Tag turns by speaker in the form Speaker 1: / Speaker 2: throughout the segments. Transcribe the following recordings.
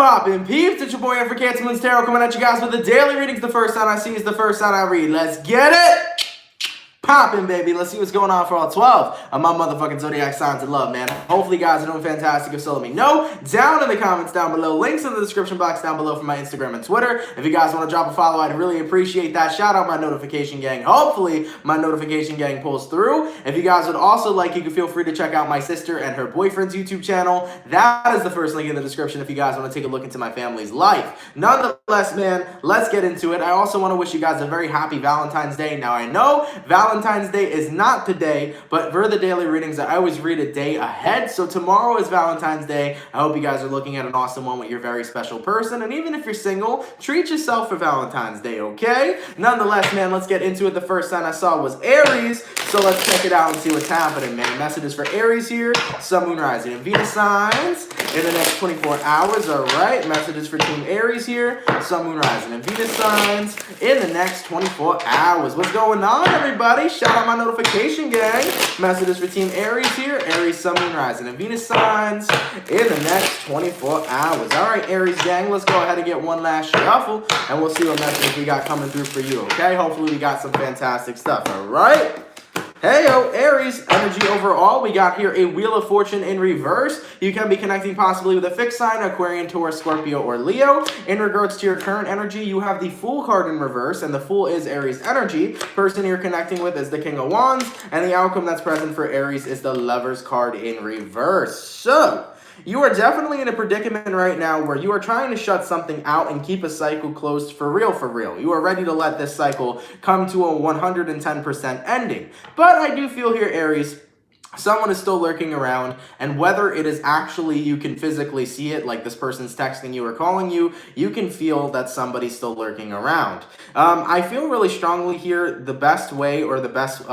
Speaker 1: Poppin' peeps, it's your boy here for CancerMoonsTarot coming at you guys with the daily readings. The first sign I see is the first sign I read. Let's get it! Poppin', baby. Let's see what's going on for all 12 of my motherfucking zodiac signs of love, man. Hopefully you guys are doing fantastic. If so, let me know down in the comments down below. Links in the description box down below for my Instagram and Twitter. If you guys want to drop a follow, I'd really appreciate that. Shout out my notification gang. Hopefully my notification gang pulls through. If you guys would also like, you can feel free to check out my sister and her boyfriend's YouTube channel. That is the first link in the description if you guys want to take a look into my family's life. Nonetheless, man, let's get into it. I also want to wish you guys a very happy Valentine's Day. Now, I know Valentine's Day is not today, but for the daily readings, I always read a day ahead. So tomorrow is Valentine's Day. I hope you guys are looking at an awesome one with your very special person. And even if you're single, treat yourself for Valentine's Day, okay? Nonetheless, man, let's get into it. The first sign I saw was Aries. So let's check it out and see what's happening, man. Messages for Aries here. Sun, Moon, Rising, and Venus signs in the next 24 hours. All right. Messages for Team Aries here. Sun, Moon, Rising, and Venus signs in the next 24 hours. What's going on, everybody? Shout out my notification gang. Messages for Team Aries here. Aries, Sun, Moon, Rising, and Venus signs in the next 24 hours. All right, Aries gang, let's go ahead and get one last shuffle, and we'll see what messages we got coming through for you, okay? Hopefully we got some fantastic stuff, all right? Heyo, Aries, energy overall. We got here a Wheel of Fortune in reverse. You can be connecting possibly with a fixed sign, Aquarian, Taurus, Scorpio, or Leo. In regards to your current energy, you have the Fool card in reverse, and the Fool is Aries energy. Person you're connecting with is the King of Wands, and the outcome that's present for Aries is the Lovers card in reverse. So, you are definitely in a predicament right now where you are trying to shut something out and keep a cycle closed for real, for real. You are ready to let this cycle come to a 110% ending. But I do feel here, Aries, someone is still lurking around, and whether it is actually you can physically see it, like this person's texting you or calling you, you can feel that somebody's still lurking around. I feel really strongly here the best way or the best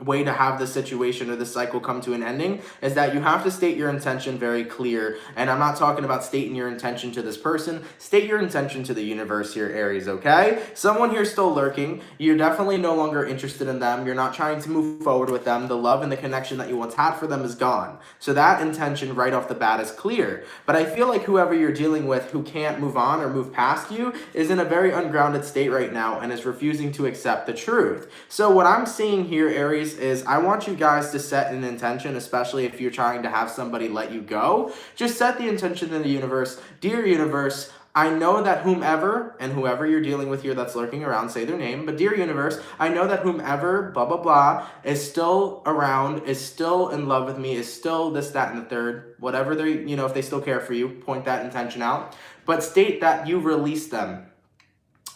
Speaker 1: way to have this situation or this cycle come to an ending is that you have to state your intention very clear. And I'm not talking about stating your intention to this person. State your intention to the universe here, Aries, okay? Someone here still lurking. You're definitely no longer interested in them. You're not trying to move forward with them. The love and the connection that you once had for them is gone. So that intention right off the bat is clear. But I feel like whoever you're dealing with who can't move on or move past you is in a very ungrounded state right now and is refusing to accept the truth. So what I'm seeing here, Aries, is I want you guys to set an intention, especially if you're trying to have somebody let you go. Just set the intention in the universe. Dear universe, I know that whomever, and whoever you're dealing with here that's lurking around, say their name, but dear universe, I know that whomever, blah, blah, blah, is still around, is still in love with me, is still this, that, and the third, whatever they, if they still care for you, point that intention out, but state that you release them.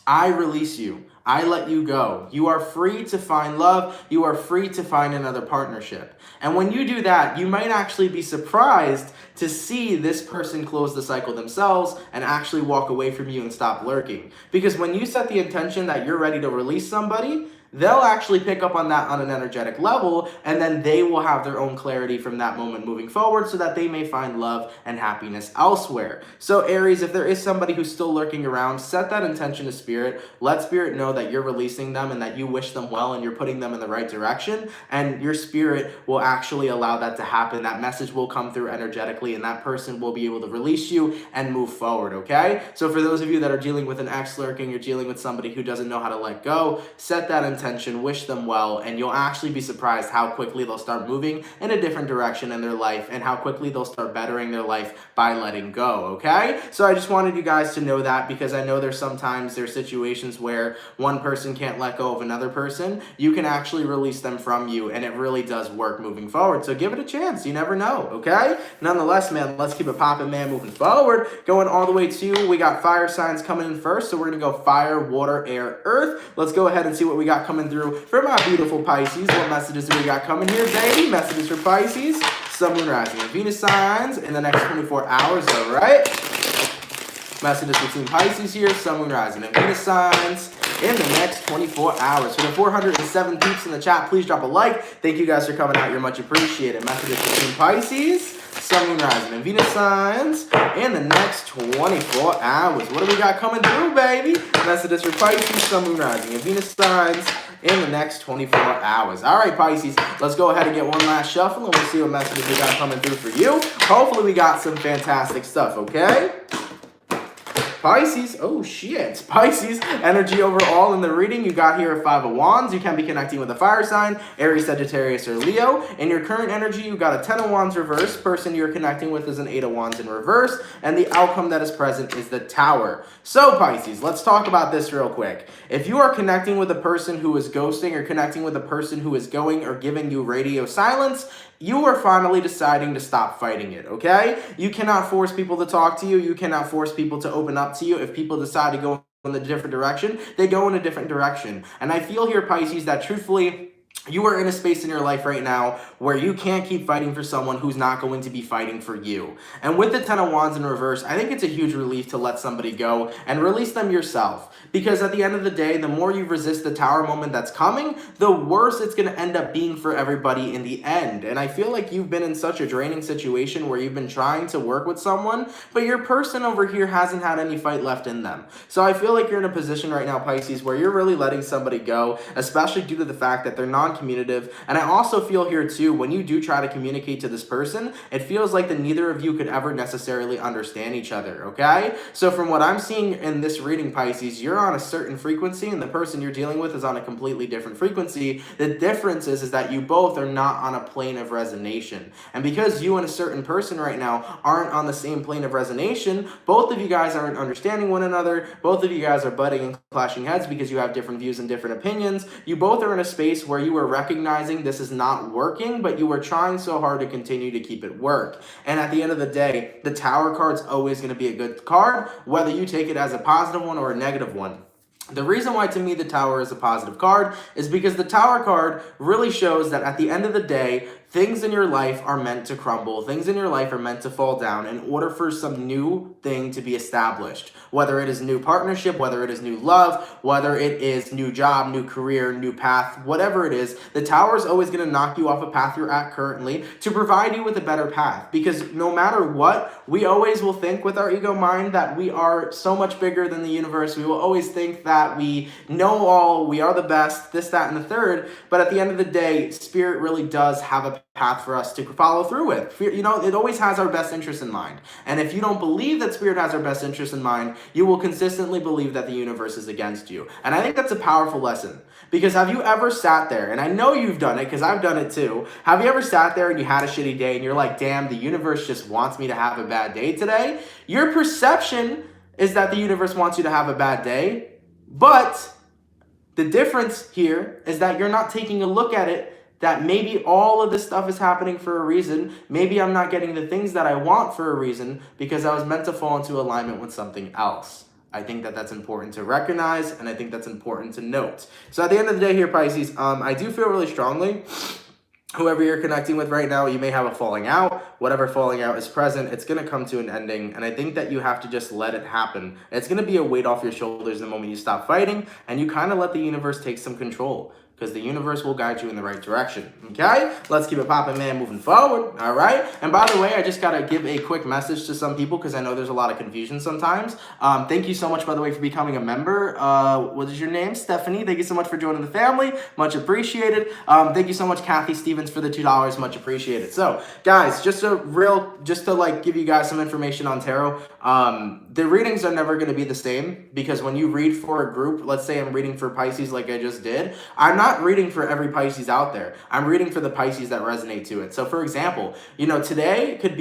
Speaker 1: I release you. I let you go. You are free to find love. You are free to find another partnership. And when you do that, you might actually be surprised to see this person close the cycle themselves and actually walk away from you and stop lurking. Because when you set the intention that you're ready to release somebody, they'll actually pick up on that on an energetic level, and then they will have their own clarity from that moment moving forward so that they may find love and happiness elsewhere. So Aries, if there is somebody who's still lurking around, set that intention to Spirit. Let Spirit know that you're releasing them and that you wish them well and you're putting them in the right direction, and your Spirit will actually allow that to happen. That message will come through energetically, and that person will be able to release you and move forward, okay? So for those of you that are dealing with an ex lurking, you're dealing with somebody who doesn't know how to let go, set that intention. Wish them well, and you'll actually be surprised how quickly they'll start moving in a different direction in their life and how quickly they'll start bettering their life by letting go, okay? So I just wanted you guys to know that, because I know there's situations where one person can't let go of another person. You can actually release them from you, and it really does work moving forward. So give it a chance. You never know, okay? Nonetheless, man, let's keep it popping, man, moving forward. Going all the way to, we got fire signs coming in first, so we're going to go fire, water, air, earth. Let's go ahead and see what we got coming through for my beautiful Pisces. What messages do we got coming here, baby? Messages for Pisces, Sun, Moon, Rising, and Venus signs in the next 24 hours, all right? Messages for Team Pisces here, Sun, Moon, Rising, and Venus signs in the next 24 hours. For the 407 peeps in the chat, please drop a like. Thank you guys for coming out. You're much appreciated. Messages for Team Pisces, Sun, Moon, Rising, and Venus signs in the next 24 hours. What do we got coming through, baby? Messages for Pisces, Sun, Moon, Rising, and Venus signs in the next 24 hours. All right, Pisces, let's go ahead and get one last shuffle, and we'll see what messages we got coming through for you. Hopefully we got some fantastic stuff, okay? Pisces, oh shit, Pisces, energy overall in the reading, you got here a 5 of Wands. You can be connecting with a fire sign, Aries, Sagittarius, or Leo. In your current energy, you got a 10 of Wands reverse. Person you're connecting with is an 8 of Wands in reverse. And the outcome that is present is the Tower. So Pisces, let's talk about this real quick. If you are connecting with a person who is ghosting or connecting with a person who is going or giving you radio silence, you are finally deciding to stop fighting it, okay? You cannot force people to talk to you. You cannot force people to open up to you. If people decide to go in a different direction, they go in a different direction. And I feel here, Pisces, that truthfully, you are in a space in your life right now where you can't keep fighting for someone who's not going to be fighting for you. And with the 10 of Wands in reverse, I think it's a huge relief to let somebody go and release them yourself. Because at the end of the day, the more you resist the Tower moment that's coming, the worse it's going to end up being for everybody in the end. And I feel like you've been in such a draining situation where you've been trying to work with someone, but your person over here hasn't had any fight left in them. So I feel like you're in a position right now, Pisces, where you're really letting somebody go, especially due to the fact that they're non-communicative. And I also feel here too, when you do try to communicate to this person, it feels like that neither of you could ever necessarily understand each other, okay? So from what I'm seeing in this reading, Pisces, you're on a certain frequency and the person you're dealing with is on a completely different frequency. The difference is that you both are not on a plane of resonation. And because you and a certain person right now aren't on the same plane of resonation, both of you guys aren't understanding one another. Both of you guys are butting and clashing heads because you have different views and different opinions. You both are in a space where you are recognizing this is not working, but you are trying so hard to continue to keep it work. And at the end of the day, the Tower card's always going to be a good card, whether you take it as a positive one or a negative one. The reason why to me the Tower is a positive card is because the Tower card really shows that at the end of the day, things in your life are meant to crumble. Things in your life are meant to fall down in order for some new thing to be established. Whether it is new partnership, whether it is new love, whether it is new job, new career, new path, whatever it is, the Tower is always going to knock you off a path you're at currently to provide you with a better path. Because no matter what, we always will think with our ego mind that we are so much bigger than the universe. We will always think that we know all, we are the best, this, that, and the third. But at the end of the day, Spirit really does have a path for us to follow through with. You know, it always has our best interest in mind. And if you don't believe that Spirit has our best interest in mind, you will consistently believe that the universe is against you. And I think that's a powerful lesson. Because have you ever sat there, and I know you've done it because I've done it too, have you ever sat there and you had a shitty day and you're like, damn, the universe just wants me to have a bad day today? Your perception is that the universe wants you to have a bad day, but the difference here is that you're not taking a look at it that maybe all of this stuff is happening for a reason. Maybe I'm not getting the things that I want for a reason because I was meant to fall into alignment with something else. I think that that's important to recognize, and I think that's important to note. So at the end of the day here, Pisces, I do feel really strongly, whoever you're connecting with right now, you may have a falling out. Whatever falling out is present, it's going to come to an ending. And I think that you have to just let it happen. It's going to be a weight off your shoulders the moment you stop fighting and you kind of let the universe take some control. Because the universe will guide you in the right direction, okay? Let's keep it popping, man, moving forward, all right? And by the way, I just got to give a quick message to some people because I know there's a lot of confusion sometimes. Thank you so much, by the way, for becoming a member. What is your name? Stephanie. Thank you so much for joining the family. Much appreciated. Thank you so much, Kathy Stevens, for the $2. Much appreciated. So, guys, just to like give you guys some information on tarot, the readings are never going to be the same because when you read for a group, let's say I'm reading for Pisces like I just did, I'm not reading for every Pisces out there. I'm reading for the Pisces that resonate to it. So for example, you know, today it could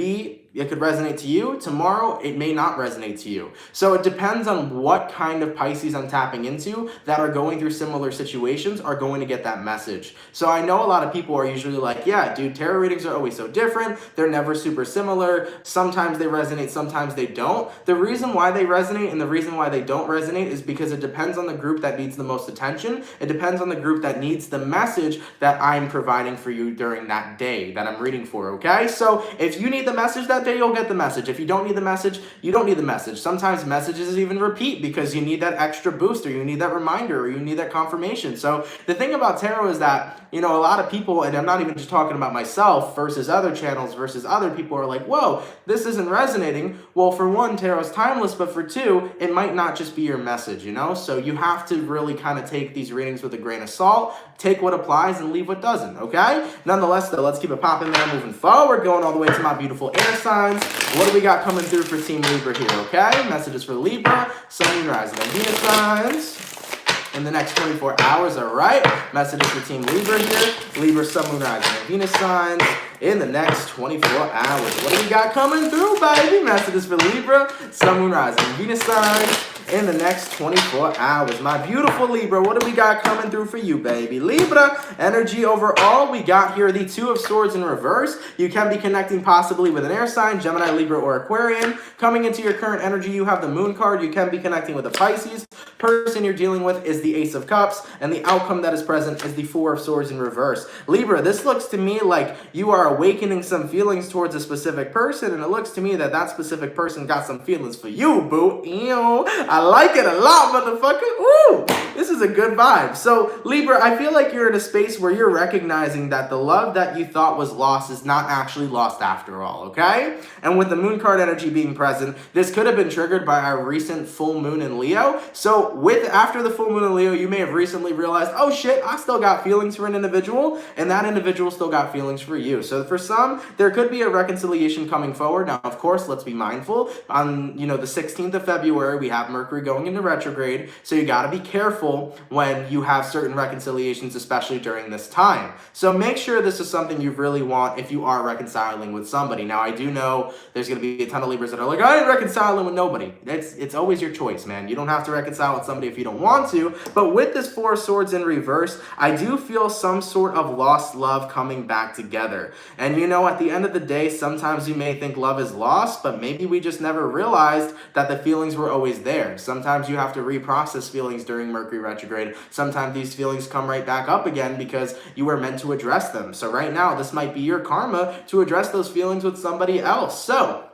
Speaker 1: resonate to you. Tomorrow, it may not resonate to you. So it depends on what kind of Pisces I'm tapping into that are going through similar situations are going to get that message. So I know a lot of people are usually like, yeah, dude, tarot readings are always so different. They're never super similar. Sometimes they resonate, sometimes they don't. The reason why they resonate and the reason why they don't resonate is because it depends on the group that needs the most attention. It depends on the group that needs the message that I'm providing for you during that day that I'm reading for, okay? So if you need the message that day, you'll get the message. If you don't need the message, you don't need the message. Sometimes messages even repeat because you need that extra boost or you need that reminder or you need that confirmation. So the thing about tarot is that, you know, a lot of people, and I'm not even just talking about myself versus other channels versus other people are like, whoa, this isn't resonating. Well, for one, tarot's timeless, but for two, it might not just be your message, you know? So you have to really kind of take these readings with a grain of salt, take what applies and leave what doesn't, okay? Nonetheless, though, let's keep it popping, man, moving forward, going all the way to my beautiful air sign. signs. What do we got coming through for Team Libra here, okay? Messages for Libra, Sun, Moon, Rising, and Venus signs in the next 24 hours, all right? Messages for Team Libra here, Libra, Sun, Moon, Rising, and Venus signs in the next 24 hours. What do we got coming through, baby? Messages for Libra, Sun, Moon, Rising, and Venus signs in the next 24 hours. My beautiful Libra, what do we got coming through for you, baby? Libra, energy overall, we got here the Two of Swords in reverse. You can be connecting possibly with an air sign, Gemini, Libra, or Aquarian. Coming into your current energy, you have the Moon card. You can be connecting with a Pisces. Person you're dealing with is the Ace of Cups, and the outcome that is present is the Four of Swords in reverse. Libra, this looks to me like you are awakening some feelings towards a specific person, and it looks to me that that specific person got some feelings for you, boo. Ew. I like it a lot, motherfucker. Ooh, this is a good vibe. So, Libra, I feel like you're in a space where you're recognizing that the love that you thought was lost is not actually lost after all, okay? And with the Moon card energy being present, this could have been triggered by our recent full moon in Leo. So, after the full moon in Leo, you may have recently realized, oh shit, I still got feelings for an individual, and that individual still got feelings for you. So for some, there could be a reconciliation coming forward. Now, of course, let's be mindful. On, the 16th of February, we have Mercury going into retrograde, so you got to be careful when you have certain reconciliations, especially during this time. So make sure this is something you really want if you are reconciling with somebody. Now, I do know there's going to be a ton of Libras that are like, I ain't reconciling with nobody. It's always your choice, man. You don't have to reconcile with somebody if you don't want to, but with this Four of Swords in reverse, I do feel some sort of lost love coming back together. And at the end of the day, sometimes you may think love is lost, but maybe we just never realized that the feelings were always there. Sometimes you have to reprocess feelings during Mercury retrograde. Sometimes these feelings come right back up again because you were meant to address them. So right now, this might be your karma to address those feelings with somebody else. So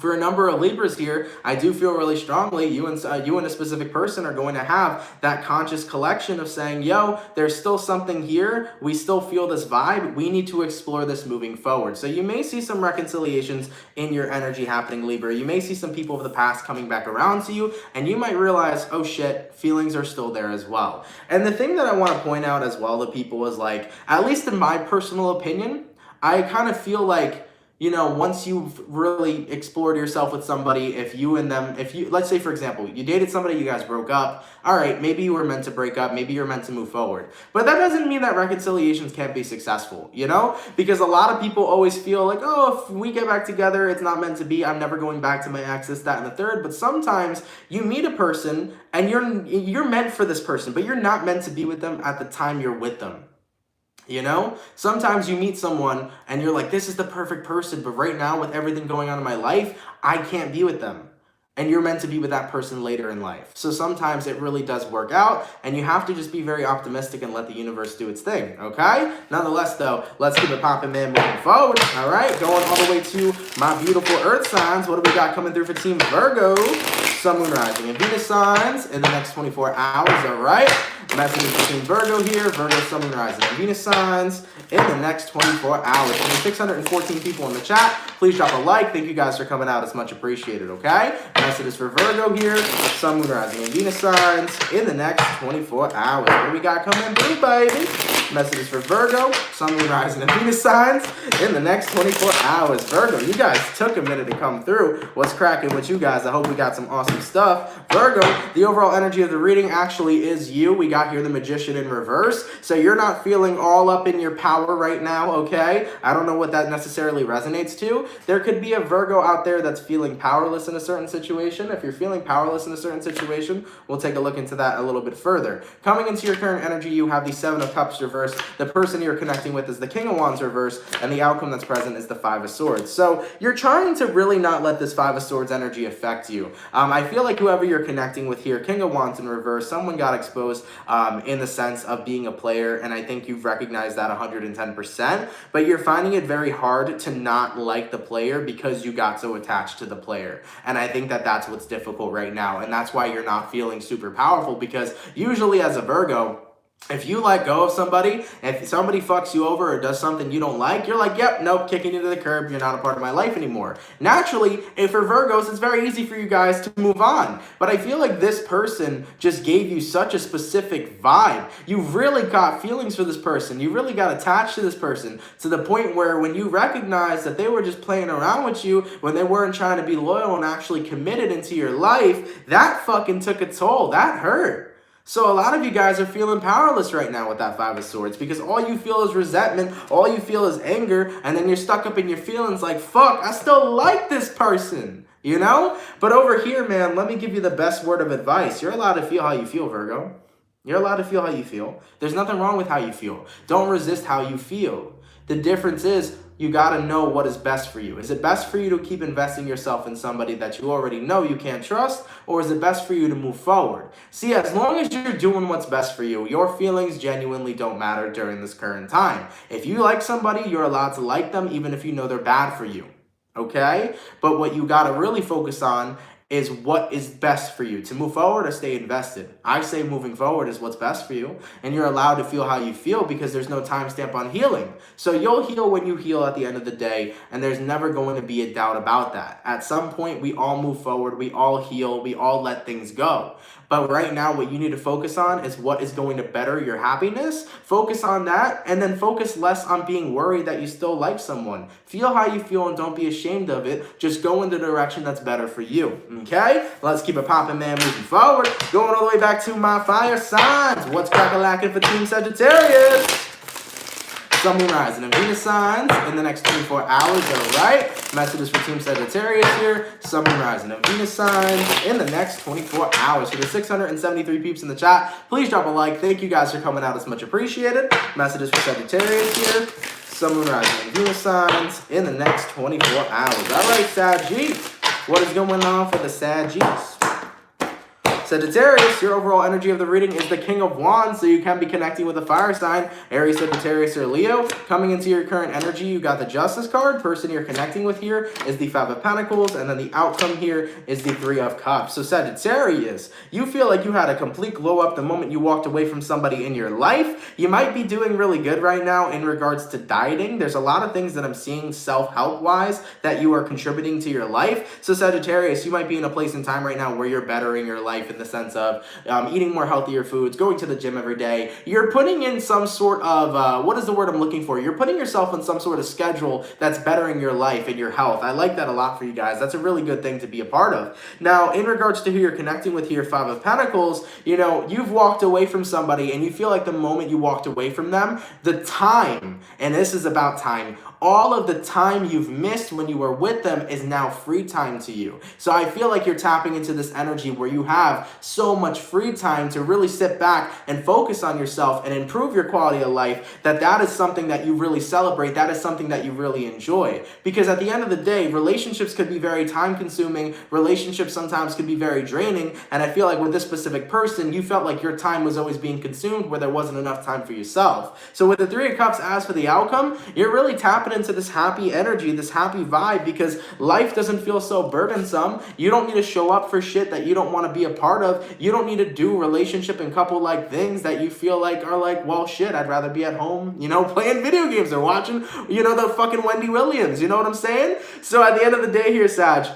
Speaker 1: for a number of Libras here, I do feel really strongly you and a specific person are going to have that conscious collection of saying, yo, there's still something here. We still feel this vibe. We need to explore this moving forward. So you may see some reconciliations in your energy happening, Libra. You may see some people of the past coming back around to you, and you might realize, oh shit, feelings are still there as well. And the thing that I want to point out as well to people is like, at least in my personal opinion, I kind of feel like, once you've really explored yourself with somebody, if you, let's say, for example, you dated somebody, you guys broke up, all right, maybe you were meant to break up, maybe you're meant to move forward. But that doesn't mean that reconciliations can't be successful, Because a lot of people always feel like, oh, if we get back together, it's not meant to be, I'm never going back to my ex, this, that, and the third. But sometimes you meet a person, and you're meant for this person, but you're not meant to be with them at the time you're with them. Sometimes you meet someone and you're like, this is the perfect person, but right now with everything going on in my life, I can't be with them. And you're meant to be with that person later in life. So sometimes it really does work out, and you have to just be very optimistic and let the universe do its thing, okay? Nonetheless, though, let's keep it popping, man, moving forward, all right? Going all the way to my beautiful Earth signs. What do we got coming through for Team Virgo? Sun, Moon, Rising, and Venus signs in the next 24 hours, all right? Messages between Virgo here, Virgo, Sun, Moon, Rising, and Venus signs in the next 24 hours. Only 614 people in the chat. Please drop a like. Thank you guys for coming out. It's much appreciated, okay? Messages for Virgo here, Sun, Moon, Rising, and Venus signs in the next 24 hours. What do we got coming through, baby? Messages for Virgo, Sun, Moon, Rising, and Venus signs in the next 24 hours. Virgo, you guys took a minute to come through. What's cracking with you guys? I hope we got some awesome stuff. Virgo, the overall energy of the reading actually is you. We got here the Magician in reverse. So you're not feeling all up in your power right now, okay? I don't know what that necessarily resonates to. There could be a Virgo out there that's feeling powerless in a certain situation. If you're feeling powerless in a certain situation, we'll take a look into that a little bit further. Coming into your current energy, you have the Seven of Cups reverse. The person you're connecting with is the King of Wands reverse, and the outcome that's present is the Five of Swords. So you're trying to really not let this Five of Swords energy affect you. I feel like whoever you're connecting with here, King of Wands in reverse, someone got exposed in the sense of being a player, and I think you've recognized that 110%, but you're finding it very hard to not like the player because you got so attached to the player. And I think that that's what's difficult right now, and that's why you're not feeling super powerful, because usually as a Virgo, If you let go of somebody, if somebody fucks you over or does something you don't like, you're like, yep, nope, kicking you to the curb, you're not a part of my life anymore. Naturally, if for Virgos, it's very easy for you guys to move on. But I feel like this person just gave you such a specific vibe. You really got feelings for this person. You really got attached to this person to the point where when you recognize that they were just playing around with you, when they weren't trying to be loyal and actually committed into your life, that fucking took a toll. That hurt. So a lot of you guys are feeling powerless right now with that Five of Swords because all you feel is resentment, all you feel is anger, and then you're stuck up in your feelings like, fuck, I still like this person, you know? But over here, man, let me give you the best word of advice. You're allowed to feel how you feel, Virgo. You're allowed to feel how you feel. There's nothing wrong with how you feel. Don't resist how you feel. The difference is you got to know what is best for you. Is it best for you to keep investing yourself in somebody that you already know you can't trust, or is it best for you to move forward? See, as long as you're doing what's best for you, your feelings genuinely don't matter during this current time. If you like somebody, you're allowed to like them even if you know they're bad for you, okay? But what you got to really focus on is what is best for you, to move forward or stay invested. I say moving forward is what's best for you, and you're allowed to feel how you feel because there's no timestamp on healing. So you'll heal when you heal at the end of the day, and there's never going to be a doubt about that. At some point, we all move forward, we all heal, we all let things go. But right now, what you need to focus on is what is going to better your happiness. Focus on that, and then focus less on being worried that you still like someone. Feel how you feel and don't be ashamed of it. Just go in the direction that's better for you, okay? Let's keep it popping, man, moving forward. Going all the way back to my fire signs. What's crack-a-lackin' for Team Sagittarius? Sun, Moon, Rising, and Venus signs in the next 24 hours, all right? Messages for Team Sagittarius here. Sun, Moon, Rising, and Venus signs in the next 24 hours. For the 673 peeps in the chat, please drop a like. Thank you guys for coming out. It's much appreciated. Messages for Sagittarius here. Sun, Moon, Rising, and Venus signs in the next 24 hours. All right, Saggy. What is going on for the Saggies? Sagittarius, your overall energy of the reading is the King of Wands, so you can be connecting with a fire sign, Aries, Sagittarius, or Leo. Coming into your current energy, you got the Justice card. Person you're connecting with here is the Five of Pentacles, and then the outcome here is the Three of Cups. So Sagittarius, you feel like you had a complete glow up the moment you walked away from somebody in your life. You might be doing really good right now in regards to dieting. There's a lot of things that I'm seeing self-help wise that you are contributing to your life. So Sagittarius, you might be in a place in time right now where you're bettering your life in the sense of eating more healthier foods, going to the gym every day. You're putting in some sort of, what is the word I'm looking for? You're putting yourself in some sort of schedule that's bettering your life and your health. I like that a lot for you guys. That's a really good thing to be a part of. Now, in regards to who you're connecting with here, Five of Pentacles, you know, you've walked away from somebody and you feel like the moment you walked away from them, the time, and this is about time, all of the time you've missed when you were with them is now free time to you. So I feel like you're tapping into this energy where you have so much free time to really sit back and focus on yourself and improve your quality of life, that is something that you really celebrate. That is something that you really enjoy. Because at the end of the day, relationships could be very time consuming. Relationships sometimes could be very draining. And I feel like with this specific person, you felt like your time was always being consumed where there wasn't enough time for yourself. So with the Three of Cups, as for the outcome, you're really tapping into this happy energy, this happy vibe, because life doesn't feel so burdensome. You don't need to show up for shit that you don't want to be a part of. You don't need to do relationship and couple like things that you feel like are like, well, shit, I'd rather be at home, you know, playing video games or watching, you know, the fucking Wendy Williams, you know what I'm saying? So at the end of the day here, Sag,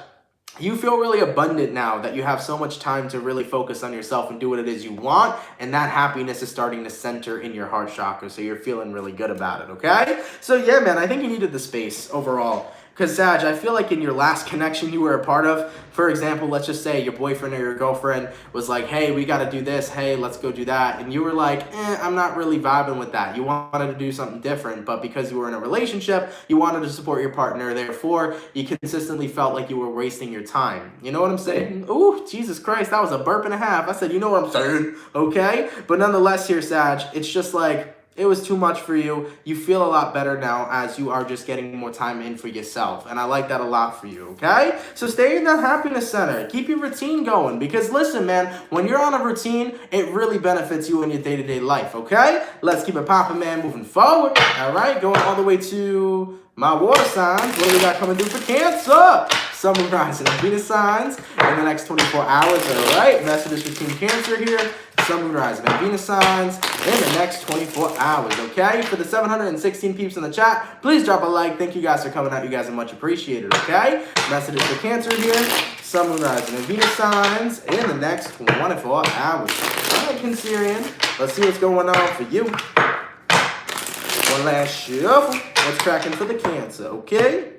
Speaker 1: you feel really abundant now that you have so much time to really focus on yourself and do what it is you want, and that happiness is starting to center in your heart chakra, so you're feeling really good about it, okay? So yeah, man, I think you needed the space overall. Because, Sag, I feel like in your last connection you were a part of, for example, let's just say your boyfriend or your girlfriend was like, hey, we got to do this. Hey, let's go do that. And you were like, I'm not really vibing with that. You wanted to do something different, but because you were in a relationship, you wanted to support your partner. Therefore, you consistently felt like you were wasting your time. You know what I'm saying? Ooh, Jesus Christ, that was a burp and a half. I said, you know what I'm saying? Okay? But nonetheless here, Sag, it's just like, it was too much for you. You feel a lot better now as you are just getting more time in for yourself. And I like that a lot for you, okay? So stay in that happiness center. Keep your routine going. Because listen, man, when you're on a routine, it really benefits you in your day-to-day life, okay? Let's keep it popping, man, moving forward. All right, going all the way to My water signs, what do we got coming through for Cancer? Sun, Moon, Rising, and Venus signs in the next 24 hours. All right, messages for Team Cancer here. Sun, Moon, Rising, and Venus signs in the next 24 hours, okay? For the 716 peeps in the chat, please drop a like. Thank you guys for coming out. You guys are much appreciated, okay? Messages for Cancer here. Sun, Moon, Rising, and Venus signs in the next 24 hours. All right, Cancerian, let's see what's going on for you. One last shuffle. What's cracking for the Cancer, okay?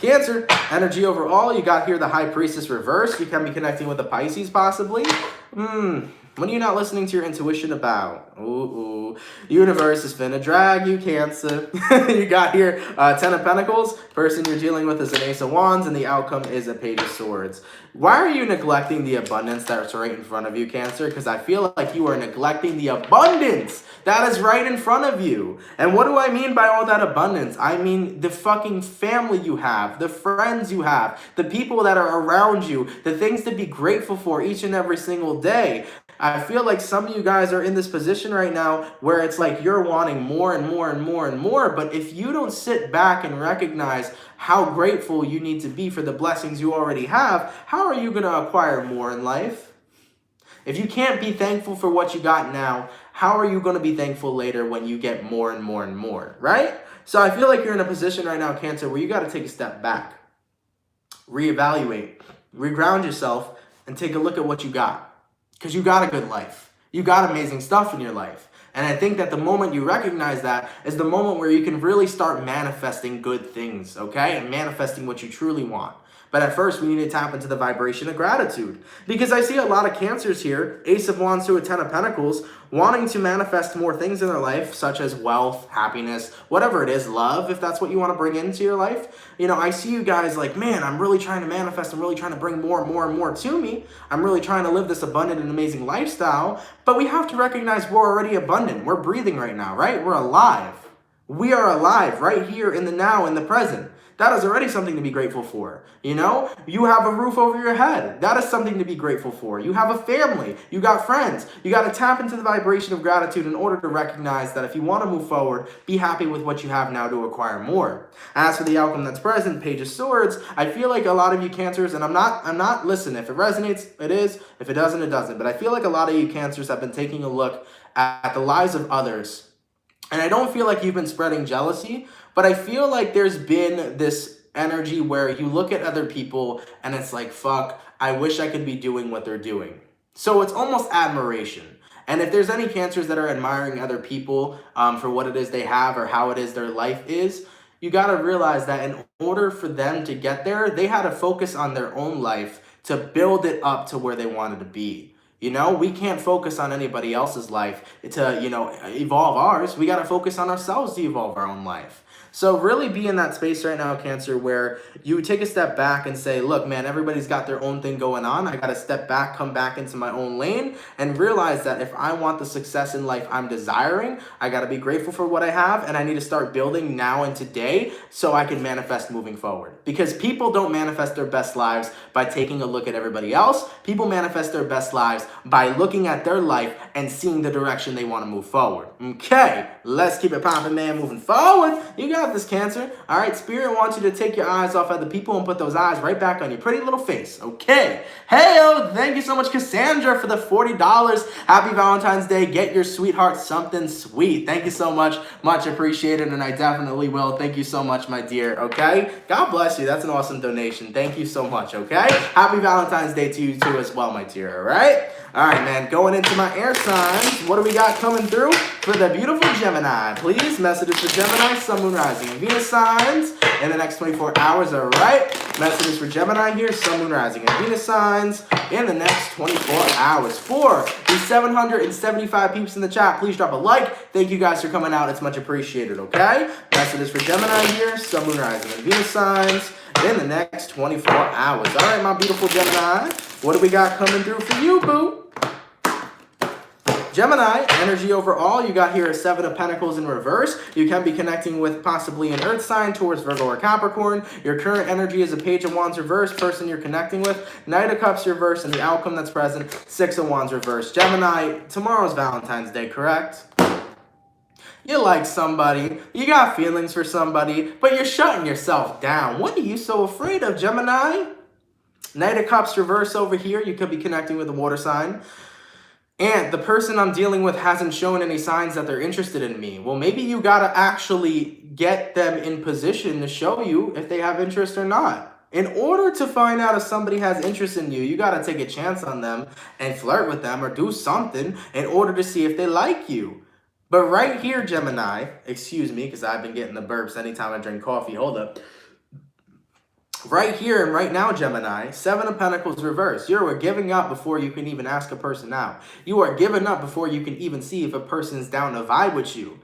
Speaker 1: Cancer, energy overall. You got here the High Priestess reverse. You can be connecting with the Pisces possibly. What are you not listening to your intuition about? Ooh. Universe is finna drag you, Cancer. You got here 10 of Pentacles. Person you're dealing with is an Ace of Wands, and the outcome is a Page of Swords. Why are you neglecting the abundance that's right in front of you, Cancer? Because I feel like you are neglecting the abundance that is right in front of you. And what do I mean by all that abundance? I mean the fucking family you have, the friends you have, the people that are around you, the things to be grateful for each and every single day. I feel like some of you guys are in this position right now where it's like you're wanting more and more and more and more. But if you don't sit back and recognize how grateful you need to be for the blessings you already have, how are you going to acquire more in life? If you can't be thankful for what you got now, how are you going to be thankful later when you get more and more and more, right? So I feel like you're in a position right now, Cancer, where you got to take a step back, reevaluate, reground yourself, and take a look at what you got. Because you got a good life. You got amazing stuff in your life. And I think that the moment you recognize that is the moment where you can really start manifesting good things, okay? And manifesting what you truly want. But at first, we need to tap into the vibration of gratitude. Because I see a lot of Cancers here, Ace of Wands to a 10 of Pentacles, wanting to manifest more things in their life, such as wealth, happiness, whatever it is, love, if that's what you want to bring into your life. You know, I see you guys like, man, I'm really trying to manifest. I'm really trying to bring more and more and more to me. I'm really trying to live this abundant and amazing lifestyle. But we have to recognize we're already abundant. We're breathing right now, right? We're alive. We are alive right here in the now, in the present. That is already something to be grateful for. You know, you have a roof over your head. That is something to be grateful for. You have a family. You got friends. You got to tap into the vibration of gratitude in order to recognize that if you want to move forward, be happy with what you have now to acquire more. As for the outcome that's present, Page of Swords, I feel like a lot of you Cancers, and I'm not, listen, if it resonates, it is. If it doesn't, it doesn't. But I feel like a lot of you Cancers have been taking a look at the lives of others. And I don't feel like you've been spreading jealousy, but I feel like there's been this energy where you look at other people and it's like, fuck, I wish I could be doing what they're doing. So it's almost admiration. And if there's any Cancers that are admiring other people for what it is they have or how it is their life is, you got to realize that in order for them to get there, they had to focus on their own life to build it up to where they wanted to be. You know, we can't focus on anybody else's life to, you know, evolve ours. We got to focus on ourselves to evolve our own life. So really be in that space right now, Cancer, where you take a step back and say, look, man, everybody's got their own thing going on. I got to step back, come back into my own lane, and realize that if I want the success in life I'm desiring, I got to be grateful for what I have, and I need to start building now and today so I can manifest moving forward. Because people don't manifest their best lives by taking a look at everybody else. People manifest their best lives by looking at their life and seeing the direction they want to move forward. Okay, let's keep it popping, man, moving forward. You got this, Cancer. All right, Spirit wants you to take your eyes off other people and put those eyes right back on your pretty little face. Okay. Hey, thank you so much, Cassandra, for the $40. Happy Valentine's Day. Get your sweetheart something sweet. Thank you so much. Much appreciated, and I definitely will. Thank you so much, my dear. Okay. God bless you. That's an awesome donation. Thank you so much. Okay. Happy Valentine's Day to you too as well, my dear. All right. All right, man, going into my air signs, what do we got coming through for the beautiful Gemini? Please, messages for Gemini, Sun, Moon, Rising, and Venus signs in the next 24 hours, all right? Messages for Gemini here, Sun, Moon, Rising, and Venus signs in the next 24 hours. For the 775 peeps in the chat, please drop a like. Thank you guys for coming out. It's much appreciated, okay? Messages for Gemini here, Sun, Moon, Rising, and Venus signs in the next 24 hours. All right, my beautiful Gemini, what do we got coming through for you, boo? Gemini, energy overall, you got here a 7 of Pentacles in reverse. You can be connecting with possibly an earth sign, Taurus, Virgo, or Capricorn. Your current energy is a Page of Wands reverse, person you're connecting with, Knight of Cups reverse, and the outcome that's present, 6 of Wands reverse. Gemini, tomorrow's Valentine's Day, correct? You like somebody, you got feelings for somebody, but you're shutting yourself down. What are you so afraid of, Gemini? Knight of Cups reverse over here. You could be connecting with a water sign. And the person I'm dealing with hasn't shown any signs that they're interested in me. Well, maybe you gotta actually get them in position to show you if they have interest or not. In order to find out if somebody has interest in you, you gotta take a chance on them and flirt with them or do something in order to see if they like you. But right here, Gemini, excuse me, because I've been getting the burps anytime I drink coffee. Hold up. Right here and right now, Gemini, Seven of Pentacles reverse. You are giving up before you can even ask a person out. You are giving up before you can even see if a person's down to vibe with you.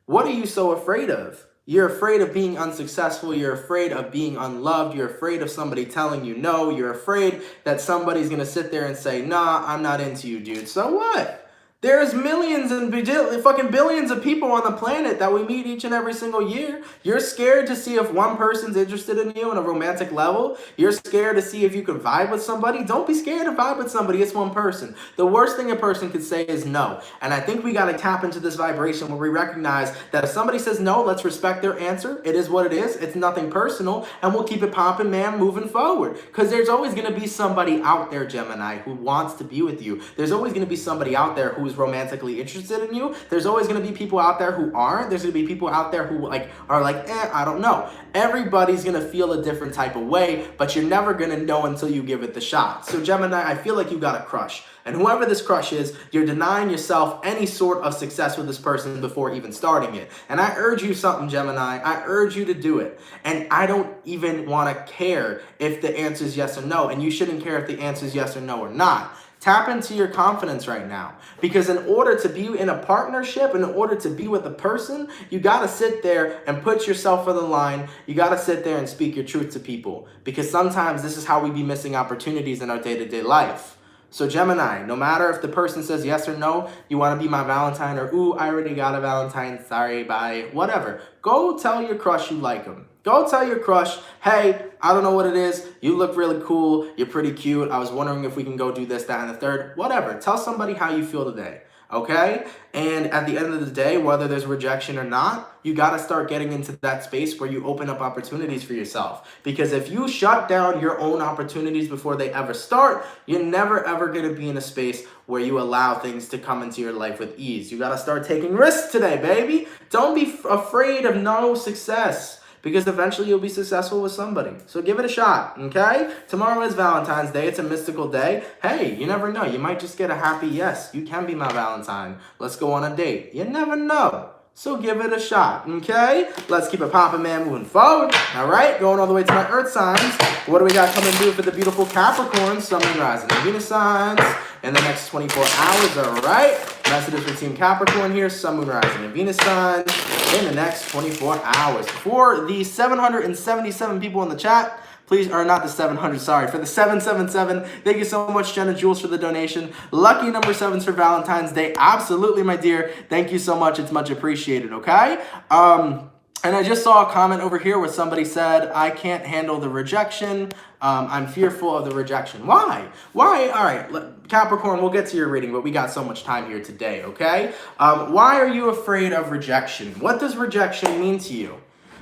Speaker 1: What are you so afraid of? You're afraid of being unsuccessful. You're afraid of being unloved. You're afraid of somebody telling you no. You're afraid that somebody's going to sit there and say, nah, I'm not into you, dude. So what? There's millions and fucking billions of people on the planet that we meet each and every single year. You're scared to see if one person's interested in you on a romantic level. You're scared to see if you can vibe with somebody. Don't be scared to vibe with somebody. It's one person. The worst thing a person could say is no. And I think we got to tap into this vibration where we recognize that if somebody says no, let's respect their answer. It is what it is. It's nothing personal. And we'll keep it popping, man, moving forward. Because there's always going to be somebody out there, Gemini, who wants to be with you. There's always going to be somebody out there who's romantically interested in you. There's always going to be people out there who aren't. There's going to be people out there who are like, I don't know. Everybody's going to feel a different type of way, but you're never going to know until you give it the shot. So Gemini, I feel like you got a crush. And whoever this crush is, you're denying yourself any sort of success with this person before even starting it. And I urge you something, Gemini. I urge you to do it. And I don't even want to care if the answer is yes or no. And you shouldn't care if the answer is yes or no or not. Tap into your confidence right now, because in order to be in a partnership, in order to be with a person, you got to sit there and put yourself on the line. You got to sit there and speak your truth to people, because sometimes this is how we be missing opportunities in our day-to-day life. So Gemini, no matter if the person says yes or no, you want to be my Valentine, or ooh, I already got a Valentine, sorry, bye, whatever. Go tell your crush you like him. Go tell your crush, hey, I don't know what it is. You look really cool. You're pretty cute. I was wondering if we can go do this, that, and the third. Whatever. Tell somebody how you feel today, okay? And at the end of the day, whether there's rejection or not, you got to start getting into that space where you open up opportunities for yourself. Because if you shut down your own opportunities before they ever start, you're never, ever going to be in a space where you allow things to come into your life with ease. You got to start taking risks today, baby. Don't be afraid of no success, because eventually you'll be successful with somebody. So give it a shot, okay? Tomorrow is Valentine's Day. It's a mystical day. Hey, you never know. You might just get a happy yes. You can be my Valentine. Let's go on a date. You never know. So give it a shot, okay? Let's keep it popping, man, moving forward. All right, going all the way to my Earth signs. What do we got coming through for the beautiful Capricorn, Sun, Moon, Rising, and Venus signs in the next 24 hours, all right? Messages for Team Capricorn here, Sun, Moon, Rising, and Venus signs in the next 24 hours. For the 777 people in the chat, please, or not the 700, sorry, for the 777, thank you so much, Jenna Jules, for the donation. Lucky number 7s for Valentine's Day. Absolutely, my dear. Thank you so much. It's much appreciated, okay? And I just saw a comment over here where somebody said, I can't handle the rejection. I'm fearful of the rejection. Why? Why? All right, Capricorn, we'll get to your reading, but we got so much time here today, okay? Why are you afraid of rejection? What does rejection mean to you?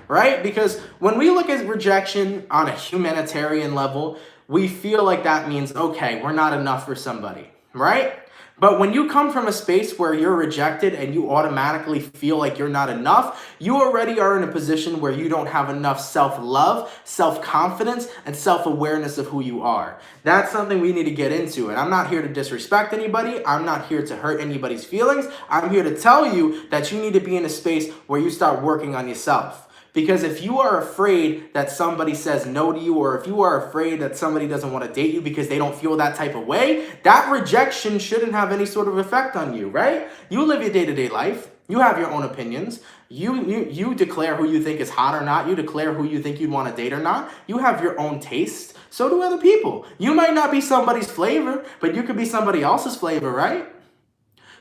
Speaker 1: Right? Because when we look at rejection on a humanitarian level, we feel like that means, okay, we're not enough for somebody, right? But when you come from a space where you're rejected and you automatically feel like you're not enough, you already are in a position where you don't have enough self-love, self-confidence, and self-awareness of who you are. That's something we need to get into. And I'm not here to disrespect anybody. I'm not here to hurt anybody's feelings. I'm here to tell you that you need to be in a space where you start working on yourself. Because if you are afraid that somebody says no to you, or if you are afraid that somebody doesn't want to date you because they don't feel that type of way, that rejection shouldn't have any sort of effect on you, right? You live your day-to-day life. You have your own opinions. You declare who you think is hot or not. You declare who you think you'd want to date or not. You have your own taste. So do other people. You might not be somebody's flavor, but you could be somebody else's flavor, right?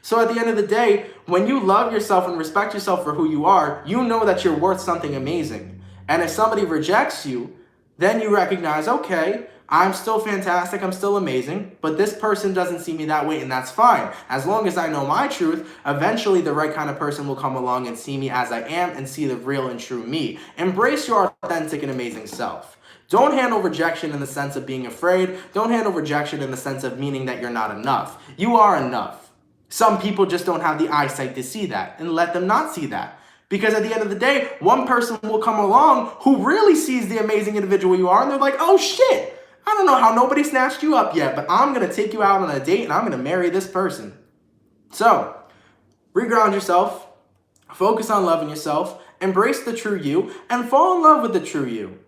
Speaker 1: So at the end of the day, when you love yourself and respect yourself for who you are, you know that you're worth something amazing. And if somebody rejects you, then you recognize, okay, I'm still fantastic, I'm still amazing, but this person doesn't see me that way, and that's fine. As long as I know my truth, eventually the right kind of person will come along and see me as I am and see the real and true me. Embrace your authentic and amazing self. Don't handle rejection in the sense of being afraid. Don't handle rejection in the sense of meaning that you're not enough. You are enough. Some people just don't have the eyesight to see that, and let them not see that. Because at the end of the day, one person will come along who really sees the amazing individual you are, and they're like, oh shit, I don't know how nobody snatched you up yet, but I'm going to take you out on a date and I'm going to marry this person. So, reground yourself, focus on loving yourself, embrace the true you, and fall in love with the true you.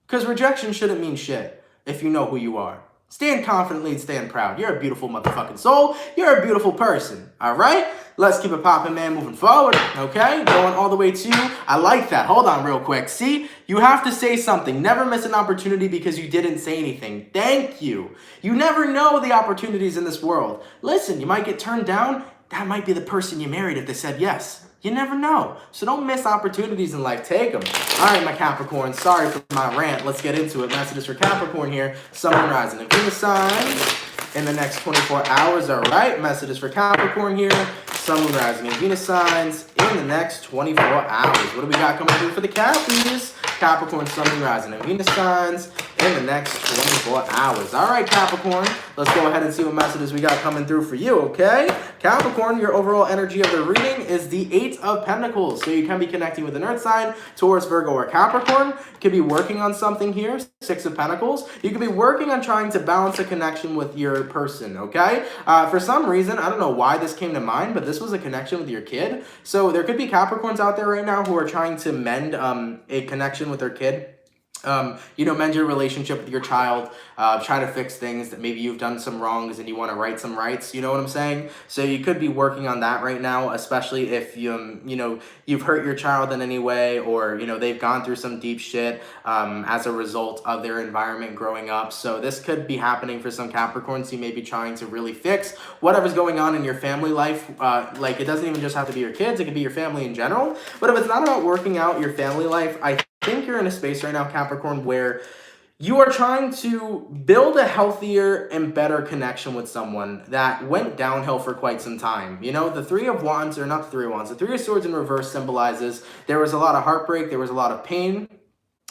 Speaker 1: Because rejection shouldn't mean shit if you know who you are. Stand confidently and stand proud. You're a beautiful motherfucking soul. You're a beautiful person. All right? Let's keep it popping, man, moving forward. Okay? Going all the way to, I like that. Hold on real quick. See? You have to say something. Never miss an opportunity because you didn't say anything. Thank you. You never know the opportunities in this world. Listen, you might get turned down. That might be the person you married if they said yes. You never know. So don't miss opportunities in life. Take them. All right, my Capricorn. Sorry for my rant. Let's get into it. Messages for Capricorn here. Sun, Moon, Rising, and Venus signs in the next 24 hours. All right. Messages for Capricorn here. Sun, Moon, Rising, and Venus signs in the next 24 hours. What do we got coming through for the Cappies? Capricorn, Sun, Moon, Rising, and Venus signs in the next 24 hours. All right, Capricorn. Let's go ahead and see what messages we got coming through for you, okay? Capricorn, your overall energy of the reading is the 8 of Pentacles. So you can be connecting with an earth sign, Taurus, Virgo, or Capricorn. You could be working on something here, 6 of Pentacles. You could be working on trying to balance a connection with your person, okay? For some reason, I don't know why this came to mind, but this was a connection with your kid. So there could be Capricorns out there right now who are trying to mend a connection with their kid. Mend your relationship with your child, try to fix things that maybe you've done some wrongs and you want to right some rights, you know what I'm saying? So you could be working on that right now, especially if you've hurt your child in any way, or, they've gone through some deep shit, as a result of their environment growing up. So this could be happening for some Capricorns. You may be trying to really fix whatever's going on in your family life. Like, it doesn't even just have to be your kids, it could be your family in general. But if it's not about working out your family life, I think you're in a space right now, Capricorn, where you are trying to build a healthier and better connection with someone that went downhill for quite some time. The 3 of Wands, or not the 3 of Wands, the 3 of Swords in reverse symbolizes there was a lot of heartbreak, there was a lot of pain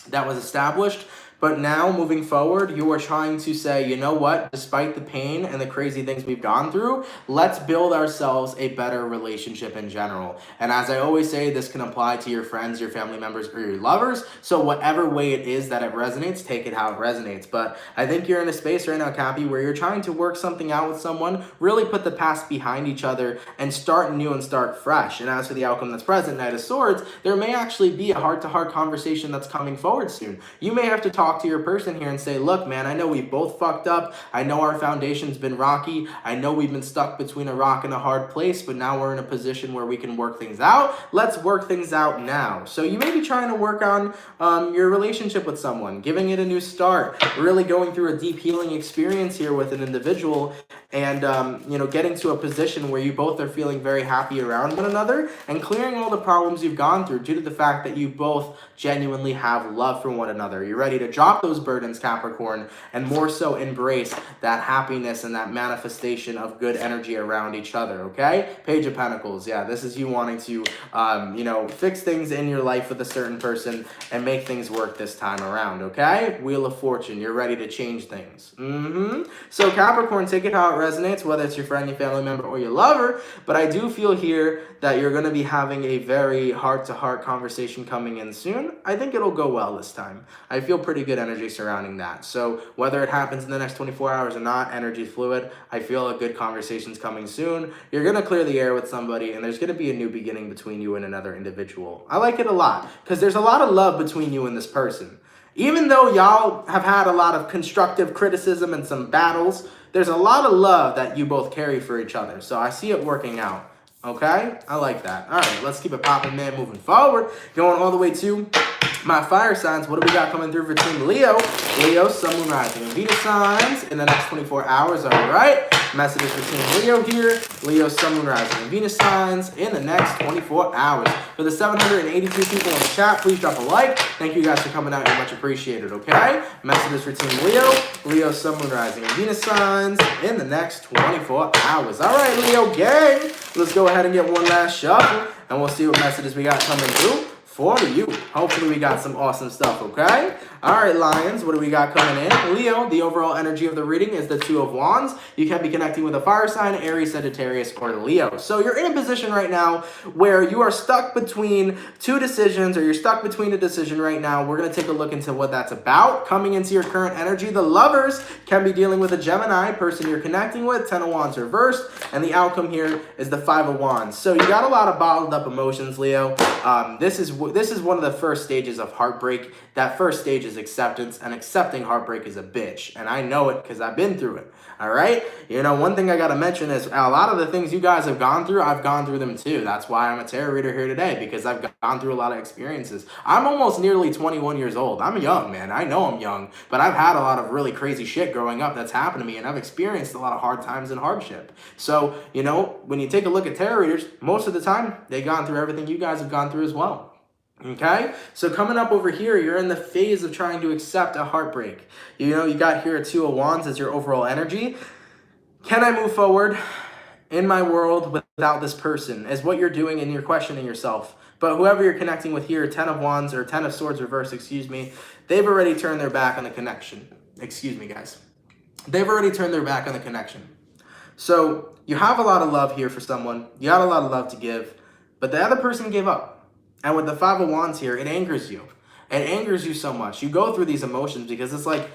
Speaker 1: that was established. But now, moving forward, you are trying to say, you know what, despite the pain and the crazy things we've gone through, let's build ourselves a better relationship in general. And as I always say, this can apply to your friends, your family members, or your lovers. So whatever way it is that it resonates, take it how it resonates. But I think you're in a space right now, Cappy, where you're trying to work something out with someone, really put the past behind each other, and start new and start fresh. And as for the outcome that's present, Knight of Swords, there may actually be a heart-to-heart conversation that's coming forward soon. You may have to talk to your person here and say, look, man, I know we both fucked up. I know our foundation's been rocky. I know we've been stuck between a rock and a hard place, but now we're in a position where we can work things out. Let's work things out now. So you may be trying to work on your relationship with someone, giving it a new start, really going through a deep healing experience here with an individual, and getting to a position where you both are feeling very happy around one another and clearing all the problems you've gone through due to the fact that you both genuinely have love for one another. You're ready to drop those burdens, Capricorn, and more so embrace that happiness and that manifestation of good energy around each other, okay? Page of Pentacles, yeah, this is you wanting to, fix things in your life with a certain person and make things work this time around, okay? Wheel of Fortune, you're ready to change things. So Capricorn, take it how it resonates, whether it's your friend, your family member, or your lover, but I do feel here that you're going to be having a very heart-to-heart conversation coming in soon. I think it'll go well this time. I feel pretty good energy surrounding that. So whether it happens in the next 24 hours or not, energy is fluid. I feel a good conversation's coming soon. You're going to clear the air with somebody, and there's going to be a new beginning between you and another individual. I like it a lot because there's a lot of love between you and this person. Even though y'all have had a lot of constructive criticism and some battles, there's a lot of love that you both carry for each other. So I see it working out. Okay? I like that. All right, let's keep it popping, man, moving forward. Going all the way to my fire signs. What do we got coming through for Team Leo? Leo, Sun, Moon, Rising, and Venus signs in the next 24 hours. All right. Messages for Team Leo here. Leo, Sun, Moon, Rising, and Venus signs in the next 24 hours. For the 782 people in the chat, please drop a like. Thank you guys for coming out. You're much appreciated, okay? Messages for Team Leo. Leo, Sun, Moon, Rising, and Venus signs in the next 24 hours. All right, Leo gang. Let's go ahead and get one last shuffle, and we'll see what messages we got coming through for you. Hopefully we got some awesome stuff, okay? All right, Lions, what do we got coming in? Leo, the overall energy of the reading is the Two of Wands. You can be connecting with a fire sign, Aries, Sagittarius, or Leo. So you're in a position right now where you are stuck between two decisions, or you're stuck between a decision right now. We're going to take a look into what that's about. Coming into your current energy, the Lovers can be dealing with a Gemini person you're connecting with, 10 of Wands reversed, and the outcome here is the 5 of Wands. So you got a lot of bottled up emotions, Leo. This is one of the first stages of heartbreak. That first stage is acceptance, and accepting heartbreak is a bitch. And I know it because I've been through it. All right? You know, one thing I got to mention is a lot of the things you guys have gone through, I've gone through them too. That's why I'm a tarot reader here today, because I've gone through a lot of experiences. I'm almost nearly 21 years old. I'm young, man. I know I'm young, but I've had a lot of really crazy shit growing up that's happened to me, and I've experienced a lot of hard times and hardship. So, you know, when you take a look at tarot readers, most of the time, they've gone through everything you guys have gone through as well. Okay, so coming up over here, you're in the phase of trying to accept a heartbreak. You know, you got here a Two of Wands as your overall energy. Can I move forward in my world without this person? Is what you're doing, and you're questioning yourself. But whoever you're connecting with here, 10 of Wands or 10 of Swords reverse, excuse me, they've already turned their back on the connection. Excuse me, guys. They've already turned their back on the connection. So you have a lot of love here for someone. You got a lot of love to give, but the other person gave up. And with the 5 of Wands here, it angers you. It angers you so much. You go through these emotions because it's like,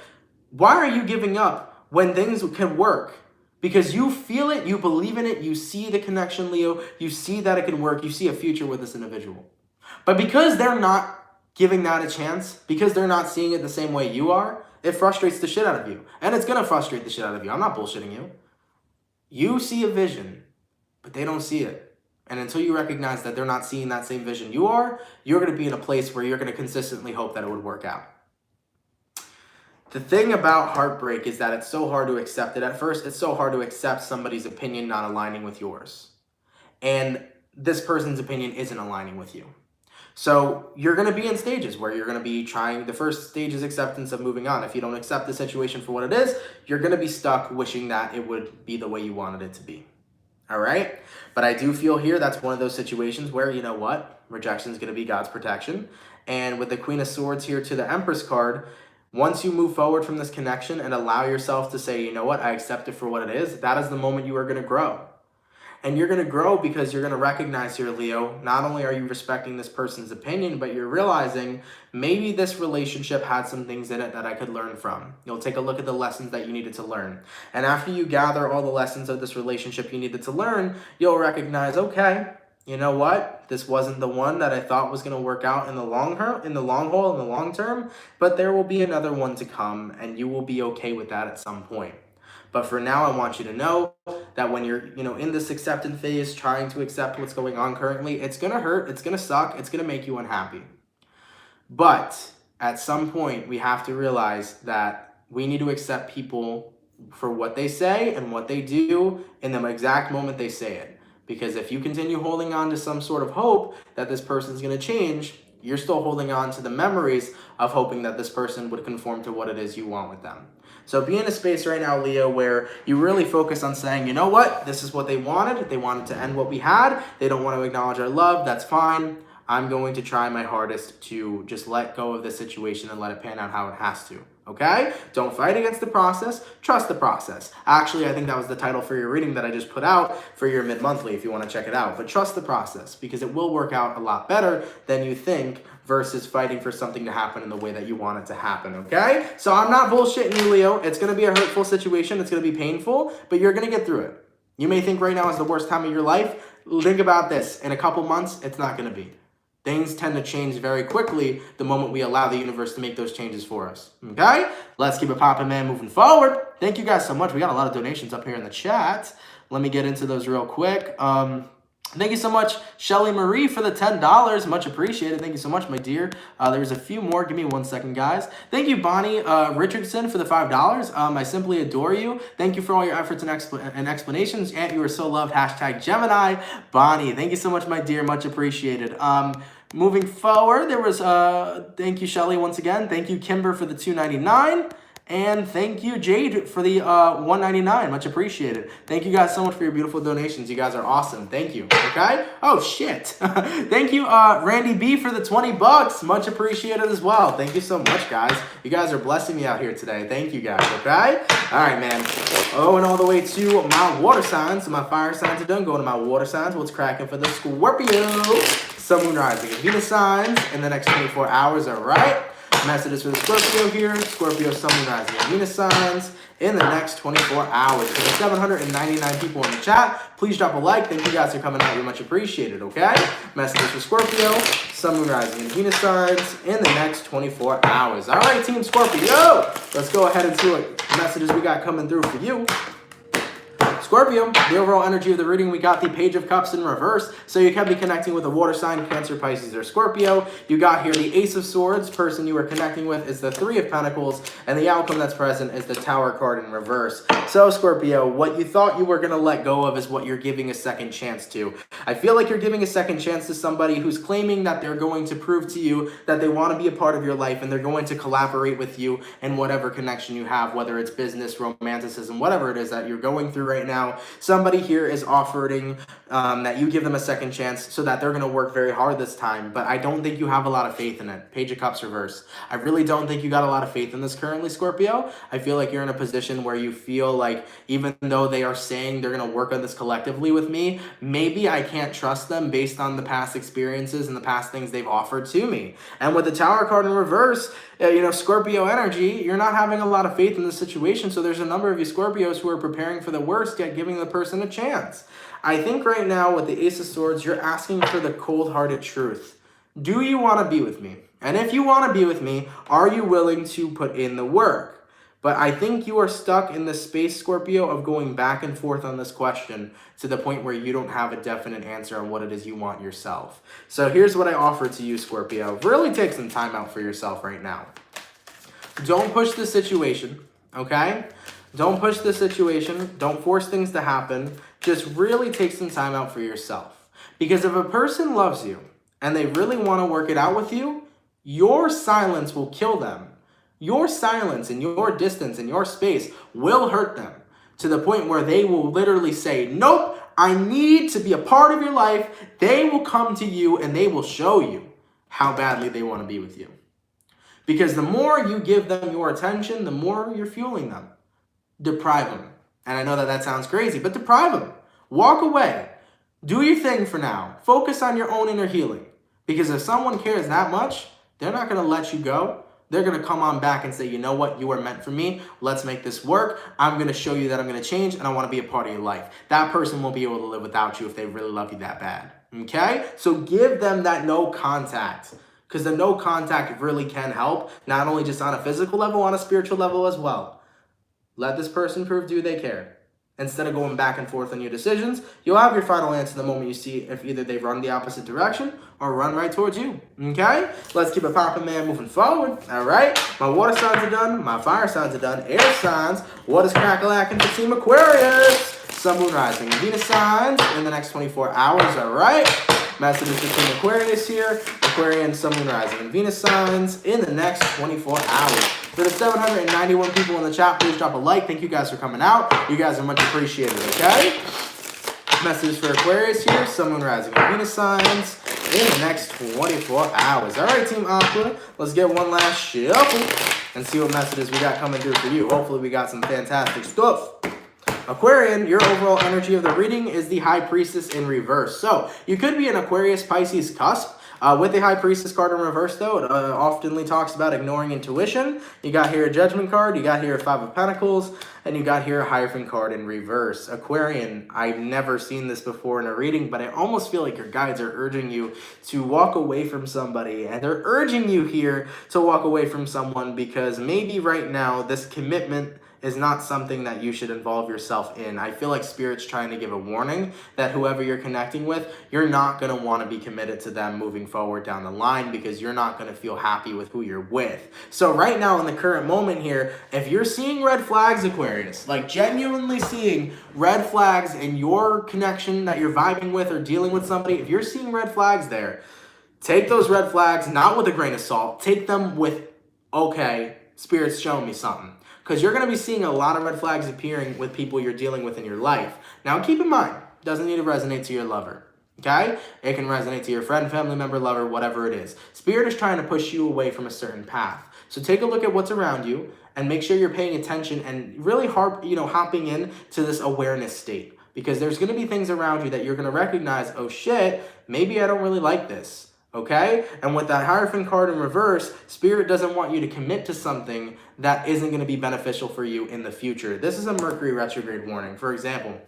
Speaker 1: why are you giving up when things can work? Because you feel it, you believe in it, you see the connection, Leo, you see that it can work, you see a future with this individual. But because they're not giving that a chance, because they're not seeing it the same way you are, it frustrates the shit out of you. And it's going to frustrate the shit out of you. I'm not bullshitting you. You see a vision, but they don't see it. And until you recognize that they're not seeing that same vision you are, you're going to be in a place where you're going to consistently hope that it would work out. The thing about heartbreak is that it's so hard to accept it. At first, it's so hard to accept somebody's opinion not aligning with yours. And this person's opinion isn't aligning with you. So you're going to be in stages where you're going to be trying. The first stage is acceptance of moving on. If you don't accept the situation for what it is, you're going to be stuck wishing that it would be the way you wanted it to be. All right? But I do feel here that's one of those situations where, you know what? Rejection is going to be God's protection. And with the Queen of Swords here to the Empress card, once you move forward from this connection and allow yourself to say, you know what? I accept it for what it is. That is the moment you are going to grow. And you're going to grow because you're going to recognize here, Leo, not only are you respecting this person's opinion, but you're realizing maybe this relationship had some things in it that I could learn from. You'll take a look at the lessons that you needed to learn. And after you gather all the lessons of this relationship you needed to learn, you'll recognize, okay, you know what? This wasn't the one that I thought was going to work out in the long term, but there will be another one to come, and you will be okay with that at some point. But for now, I want you to know that when you're, in this acceptance phase, trying to accept what's going on currently, it's going to hurt, it's going to suck, it's going to make you unhappy. But at some point, we have to realize that we need to accept people for what they say and what they do in the exact moment they say it. Because if you continue holding on to some sort of hope that this person's going to change, you're still holding on to the memories of hoping that this person would conform to what it is you want with them. So be in a space right now, Leo, where you really focus on saying, you know what? This is what they wanted. They wanted to end what we had. They don't want to acknowledge our love. That's fine. I'm going to try my hardest to just let go of this situation and let it pan out how it has to. Okay? Don't fight against the process. Trust the process. Actually, I think that was the title for your reading that I just put out for your mid-monthly if you want to check it out. But trust the process because it will work out a lot better than you think versus fighting for something to happen in the way that you want it to happen, okay? So I'm not bullshitting you, Leo. It's going to be a hurtful situation. It's going to be painful, but you're going to get through it. You may think right now is the worst time of your life. Think about this. In a couple months, it's not going to be. Things tend to change very quickly the moment we allow the universe to make those changes for us, okay? Let's keep it popping, man, moving forward. Thank you guys so much. We got a lot of donations up here in the chat. Let me get into those real quick. Thank you so much, Shelly Marie, for the $10. Much appreciated. Thank you so much, my dear. There's a few more. Give me 1 second, guys. Thank you, Bonnie Richardson, for the $5. I simply adore you. Thank you for all your efforts and explanations. Aunt, you are so loved. Hashtag Gemini. Bonnie, thank you so much, my dear. Much appreciated. Moving forward, there was, thank you, Shelly, once again. Thank you, Kimber, for the $2.99. And thank you, Jade, for the $1.99. Much appreciated. Thank you guys so much for your beautiful donations. You guys are awesome. Thank you. Okay? Oh, shit. Thank you, Randy B, for the $20. Much appreciated as well. Thank you so much, guys. You guys are blessing me out here today. Thank you, guys. Okay? All right, man. Oh, and all the way to my water signs. So my fire signs are done. Going to my water signs. What's cracking for the Scorpio? Sun, Moon, Rising, and Venus signs in the next 24 hours. All right? Messages for the Scorpio here. Scorpio, Sun, Moon, Rising, and Venus signs in the next 24 hours. For the 799 people in the chat, please drop a like. Thank you guys for coming out. You're much appreciated, okay? Messages for Scorpio, Sun, Moon, Rising, and Venus signs in the next 24 hours. All right, Team Scorpio, let's go ahead and see what messages we got coming through for you. Scorpio, the overall energy of the reading, we got the Page of Cups in reverse. So you can be connecting with a water sign, Cancer, Pisces, or Scorpio. You got here the Ace of Swords. Person you are connecting with is the Three of Pentacles. And the outcome that's present is the Tower card in reverse. So Scorpio, what you thought you were going to let go of is what you're giving a second chance to. I feel like you're giving a second chance to somebody who's claiming that they're going to prove to you that they want to be a part of your life and they're going to collaborate with you in whatever connection you have, whether it's business, romanticism, whatever it is that you're going through right now. Somebody here is offering that you give them a second chance so that they're going to work very hard this time, but I don't think you have a lot of faith in it. Page of Cups reverse. I really don't think you got a lot of faith in this currently, Scorpio. I feel like you're in a position where you feel like even though they are saying they're going to work on this collectively with me, maybe I can't trust them based on the past experiences and the past things they've offered to me. And with the Tower card in reverse, Scorpio energy, you're not having a lot of faith in the situation. So there's a number of you Scorpios who are preparing for the worst, yet giving the person a chance. I think right now with the Ace of Swords, you're asking for the cold-hearted truth. Do you want to be with me? And if you want to be with me, are you willing to put in the work? But I think you are stuck in the space, Scorpio, of going back and forth on this question to the point where you don't have a definite answer on what it is you want yourself. So here's what I offer to you, Scorpio. Really take some time out for yourself right now. Don't push the situation, okay? Don't push the situation. Don't force things to happen. Just really take some time out for yourself. Because if a person loves you and they really want to work it out with you, your silence will kill them. Your silence and your distance and your space will hurt them to the point where they will literally say, nope, I need to be a part of your life. They will come to you and they will show you how badly they want to be with you. Because the more you give them your attention, the more you're fueling them. Deprive them. And I know that that sounds crazy, but deprive them. Walk away. Do your thing for now. Focus on your own inner healing. Because if someone cares that much, they're not going to let you go. They're going to come on back and say, you know what? You are meant for me. Let's make this work. I'm going to show you that I'm going to change and I want to be a part of your life. That person won't be able to live without you if they really love you that bad. Okay? So give them that no contact. Because the no contact really can help. Not only just on a physical level, on a spiritual level as well. Let this person prove to you they care. Instead of going back and forth on your decisions, you'll have your final answer the moment you see if either they've run the opposite direction or run right towards you. Okay? Let's keep it popping, man, moving forward. All right? My water signs are done. My fire signs are done. Air signs. What is crack-a-lackin' for Team Aquarius? Sun, Moon, Rising, and Venus signs in the next 24 hours. All right? Messages for Team Aquarius here. Aquarian, Sun, Moon, Rising, and Venus signs in the next 24 hours. For the 791 people in the chat, please drop a like. Thank you guys for coming out. You guys are much appreciated, okay? Message for Aquarius here. Sun, Moon, Rising, and Venus signs in the next 24 hours. All right, Team Aqua, let's get one last shuffle and see what messages we got coming through for you. Hopefully we got some fantastic stuff. Aquarian, your overall energy of the reading is the High Priestess in reverse. So you could be an Aquarius Pisces cusp. With the High Priestess card in reverse, though, it oftenly talks about ignoring intuition. You got here a Judgment card, you got here a Five of Pentacles, and you got here a Hierophant card in reverse. Aquarian, I've never seen this before in a reading, but I almost feel like your guides are urging you to walk away from somebody. And they're urging you here to walk away from someone because maybe right now this commitment is not something that you should involve yourself in. I feel like Spirit's trying to give a warning that whoever you're connecting with, you're not going to want to be committed to them moving forward down the line because you're not going to feel happy with who you're with. So right now in the current moment here, if you're seeing red flags, Aquarius, like genuinely seeing red flags in your connection that you're vibing with or dealing with somebody, if you're seeing red flags there, take those red flags not with a grain of salt, take them with, okay, Spirit's showing me something. Because you're going to be seeing a lot of red flags appearing with people you're dealing with in your life. Now, keep in mind, it doesn't need to resonate to your lover, okay? It can resonate to your friend, family member, lover, whatever it is. Spirit is trying to push you away from a certain path. So take a look at what's around you and make sure you're paying attention and really hopping in to this awareness state. Because there's going to be things around you that you're going to recognize, oh shit, maybe I don't really like this. Okay? And with that Hierophant card in reverse, Spirit doesn't want you to commit to something that isn't going to be beneficial for you in the future. This is a Mercury retrograde warning. For example,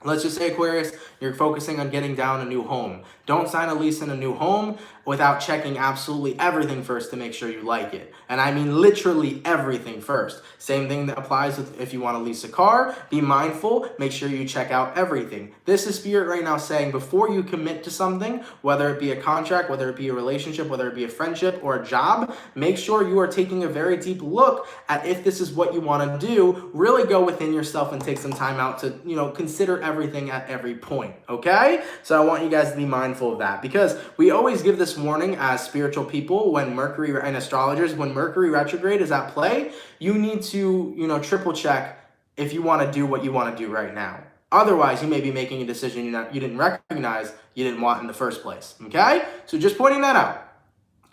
Speaker 1: let's just say, Aquarius, you're focusing on getting down a new home. Don't sign a lease in a new home without checking absolutely everything first to make sure you like it. And I mean literally everything first. Same thing that applies with if you want to lease a car. Be mindful. Make sure you check out everything. This is Spirit right now saying before you commit to something, whether it be a contract, whether it be a relationship, whether it be a friendship or a job, make sure you are taking a very deep look at if this is what you want to do. Really go within yourself and take some time out to, consider everything at every point. Okay? So I want you guys to be mindful of that because we always give this warning as spiritual people when Mercury and astrologers, when Mercury retrograde is at play, you need to, triple check if you want to do what you want to do right now. Otherwise, you may be making a decision you didn't recognize you didn't want in the first place. Okay? So just pointing that out.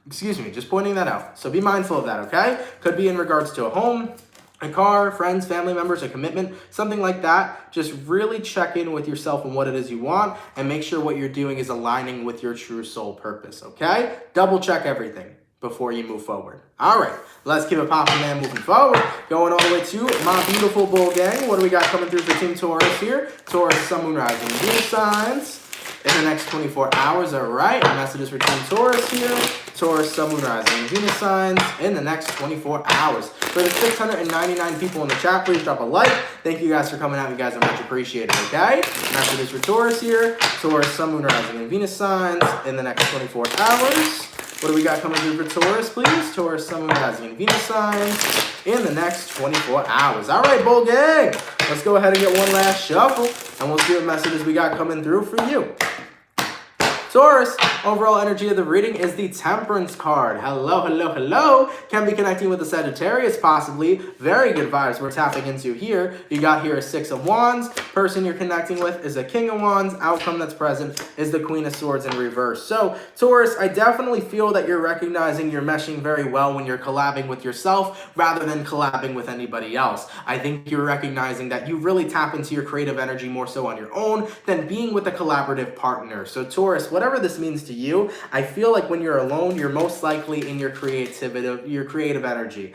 Speaker 1: Just pointing that out. So be mindful of that, okay? Could be in regards to a home, a car, friends, family members, a commitment, something like that. Just really check in with yourself and what it is you want and make sure what you're doing is aligning with your true soul purpose, okay? Double check everything before you move forward. All right, let's keep it popping, man, moving forward. Going all the way to my beautiful bull gang. What do we got coming through for Team Taurus here? Taurus, Sun, Moon, Rising, and Venus signs in the next 24 hours. All right, messages for Team Taurus here. Taurus, Sun, Moon, Rising, and Venus signs in the next 24 hours. For the 699 people in the chat, please drop a like. Thank you guys for coming out. You guys are much appreciated, okay? Messages for Taurus here. Taurus, Sun, Moon, Rising, and Venus signs in the next 24 hours. What do we got coming through for Taurus, please? Taurus, Sun, Moon, Rising, and Venus signs in the next 24 hours. All right, bull gang. Let's go ahead and get one last shuffle, and we'll see what messages we got coming through for you. Taurus, overall energy of the reading is the Temperance card. Hello, hello, hello. Can be connecting with the Sagittarius, possibly. Very good vibes we're tapping into here. You got here a Six of Wands. Person you're connecting with is a King of Wands. Outcome that's present is the Queen of Swords in reverse. So, Taurus, I definitely feel that you're recognizing you're meshing very well when you're collabing with yourself rather than collabing with anybody else. I think you're recognizing that you really tap into your creative energy more so on your own than being with a collaborative partner. So, Taurus, whatever this means to you, I feel like when you're alone, you're most likely in your creativity, your creative energy.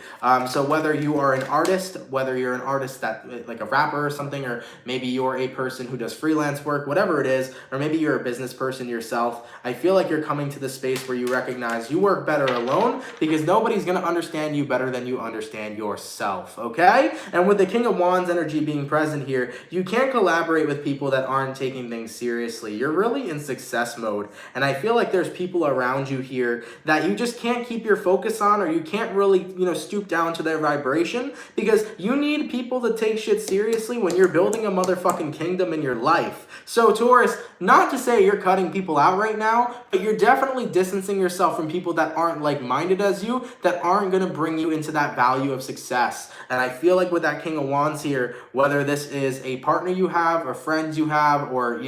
Speaker 1: So whether you are an artist, whether you're an artist that like a rapper or something, or maybe you're a person who does freelance work, whatever it is, or maybe you're a business person yourself, I feel like you're coming to the space where you recognize you work better alone because nobody's going to understand you better than you understand yourself, okay? And with the King of Wands energy being present here, you can't collaborate with people that aren't taking things seriously. You're really in success mode. And I feel like there's people around you here that you just can't keep your focus on, or you can't really, stoop down to their vibration because you need people to take shit seriously when you're building a motherfucking kingdom in your life. So Taurus, not to say you're cutting people out right now, but you're definitely distancing yourself from people that aren't like-minded as you, that aren't going to bring you into that value of success. And I feel like with that King of Wands here, whether this is a partner you have or friends you have or,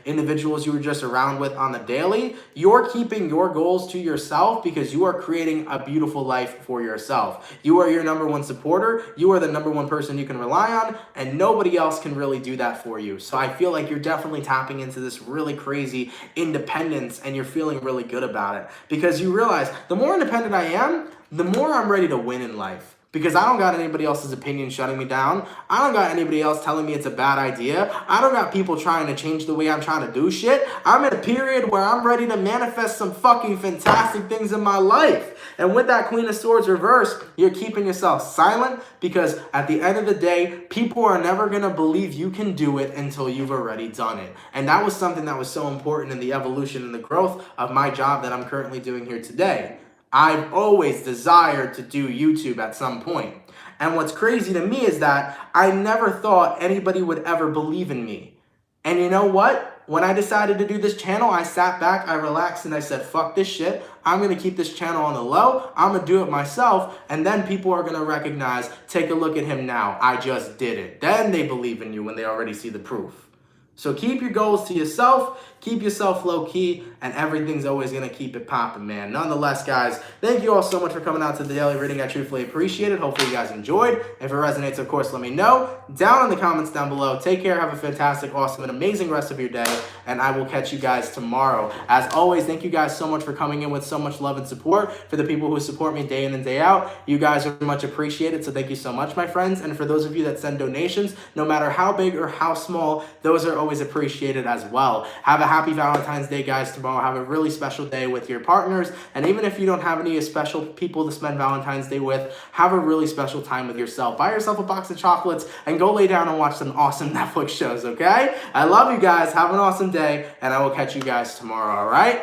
Speaker 1: individuals you were just around with on the daily, you're keeping your goals to yourself because you are creating a beautiful life for yourself. You are your number one supporter. You are the number one person you can rely on, and nobody else can really do that for you. So I feel like you're definitely tapping into this really crazy independence, and you're feeling really good about it because you realize the more independent I am, the more I'm ready to win in life. because I don't got anybody else's opinion shutting me down. I don't got anybody else telling me it's a bad idea. I don't got people trying to change the way I'm trying to do shit. I'm in a period where I'm ready to manifest some fucking fantastic things in my life. And with that Queen of Swords reverse, you're keeping yourself silent, because at the end of the day, people are never going to believe you can do it until you've already done it. And that was something that was so important in the evolution and the growth of my job that I'm currently doing here today. I've always desired to do YouTube at some point. And what's crazy to me is that I never thought anybody would ever believe in me. And you know what? When I decided to do this channel, I sat back, I relaxed, and I said, fuck this shit. I'm going to keep this channel on the low. I'm going to do it myself. And then people are going to recognize, take a look at him now. I just did it. Then they believe in you when they already see the proof. So keep your goals to yourself, keep yourself low key, and everything's always going to keep it popping, man. Nonetheless, guys, thank you all so much for coming out to the daily reading. I truthfully appreciate it. Hopefully you guys enjoyed. If it resonates, of course, let me know down in the comments down below. Take care. Have a fantastic, awesome, and amazing rest of your day, and I will catch you guys tomorrow. As always, thank you guys so much for coming in with so much love and support. For the people who support me day in and day out, you guys are much appreciated, so thank you so much, my friends. And for those of you that send donations, no matter how big or how small, those are always appreciated as well. Have a happy Valentine's Day, guys, tomorrow. Have a really special day with your partners. And even if you don't have any special people to spend Valentine's Day with, have a really special time with yourself. Buy yourself a box of chocolates and go lay down and watch some awesome Netflix shows, okay? I love you guys. Have an awesome day, and I will catch you guys tomorrow, all right?